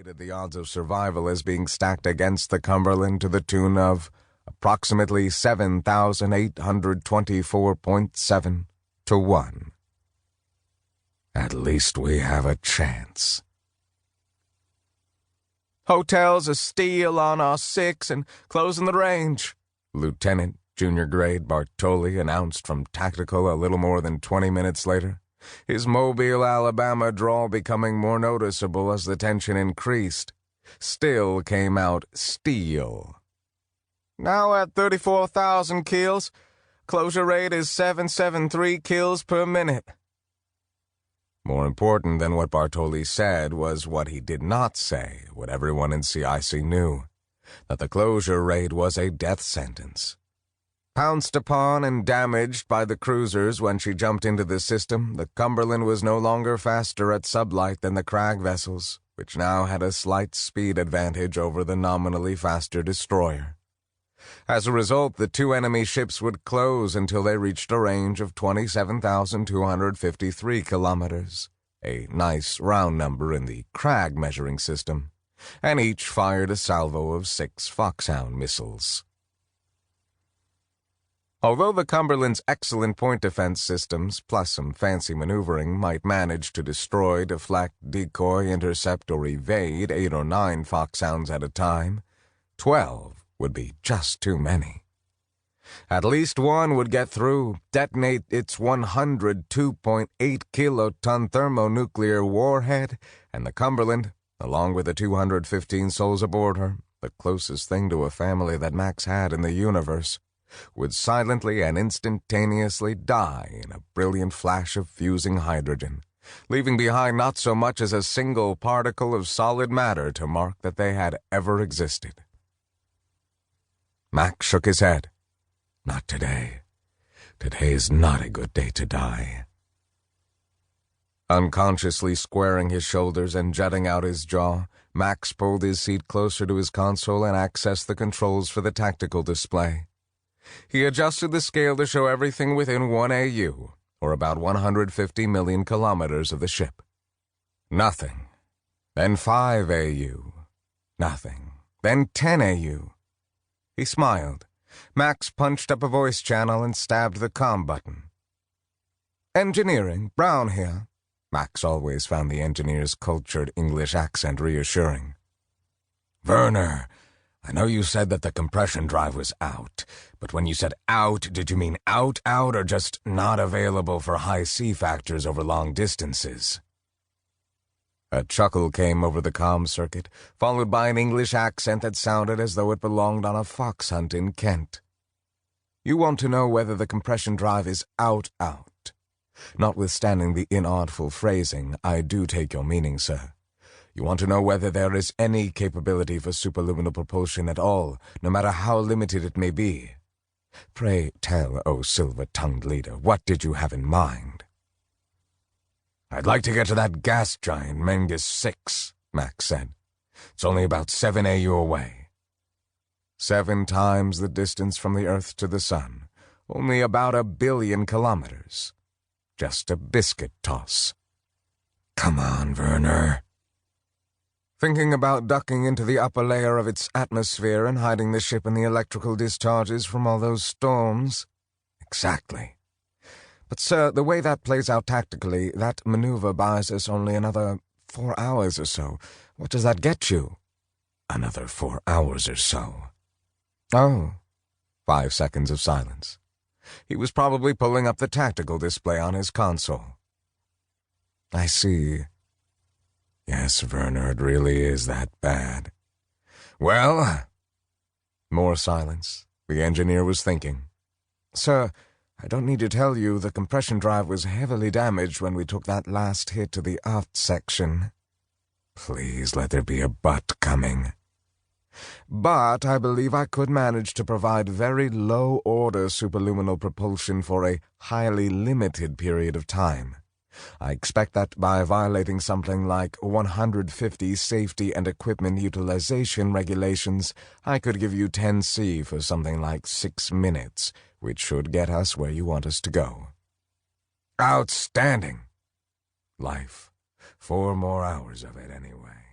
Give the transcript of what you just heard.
estimated the odds of survival as being stacked against the Cumberland to the tune of approximately 7,824.7 to 1. At least we have a chance. "Hotels are steel on our 6 and closing the range," Lieutenant Junior Grade Bartoli announced from tactical a little more than 20 minutes later, his Mobile, Alabama drawl becoming more noticeable as the tension increased. Still came out steel. "Now at 34,000 kills. Closure rate is 773 kills per minute." More important than what Bartoli said was what he did not say, what everyone in CIC knew, that the closure rate was a death sentence. Pounced upon and damaged by the cruisers when she jumped into the system, the Cumberland was no longer faster at sublight than the Krag vessels, which now had a slight speed advantage over the nominally faster destroyer. As a result, the two enemy ships would close until they reached a range of 27,253 kilometers, a nice round number in the Krag measuring system, and each fired a salvo of 6 Foxhound missiles. Although the Cumberland's excellent point defense systems, plus some fancy maneuvering, might manage to destroy, deflect, decoy, intercept, or evade 8 or 9 Foxhounds at a time, 12 would be just too many. At least one would get through, detonate its 102.8 kiloton thermonuclear warhead, and the Cumberland, along with the 215 souls aboard her, the closest thing to a family that Max had in the universe, would silently and instantaneously die in a brilliant flash of fusing hydrogen, leaving behind not so much as a single particle of solid matter to mark that they had ever existed. Max shook his head. Not today. Today is not a good day to die. Unconsciously squaring his shoulders and jutting out his jaw, Max pulled his seat closer to his console and accessed the controls for the tactical display. He adjusted the scale to show everything within 1 AU, or about 150 million kilometers of the ship. Nothing. Then 5 AU. Nothing. Then 10 AU. He smiled. Max punched up a voice channel and stabbed the comm button. "Engineering, Brown here." Max always found the engineer's cultured English accent reassuring. "Werner, I know you said that the compression drive was out, but when you said out, did you mean out, or just not available for high C factors over long distances?" A chuckle came over the comm circuit, followed by an English accent that sounded as though it belonged on a fox hunt in Kent. "You want to know whether the compression drive is out. Notwithstanding the inartful phrasing, I do take your meaning, sir. You want to know whether there is any capability for superluminal propulsion at all, no matter how limited it may be. Pray tell, O silver-tongued leader, what did you have in mind?" "I'd like to get to that gas giant, Mengus 6, Max said. "It's only about 7 AU away." 7 times the distance from the Earth to the Sun, only about 1 billion kilometers. Just a biscuit toss. "Come on, Werner." Thinking about ducking into the upper layer of its atmosphere and hiding the ship in the electrical discharges from all those storms? Exactly. But, sir, the way that plays out tactically, that maneuver buys us only another 4 hours or so. What does that get you? Another 4 hours or so. Oh. 5 seconds of silence. He was probably pulling up the tactical display on his console. I see. Yes, Werner, it really is that bad. Well? More silence. The engineer was thinking. Sir, I don't need to tell you the compression drive was heavily damaged when we took that last hit to the aft section. Please let there be a but coming. But I believe I could manage to provide very low-order superluminal propulsion for a highly limited period of time. I expect that by violating something like 150 safety and equipment utilization regulations, I could give you 10C for something like 6 minutes, which should get us where you want us to go. Outstanding! Life. 4 more hours of it anyway.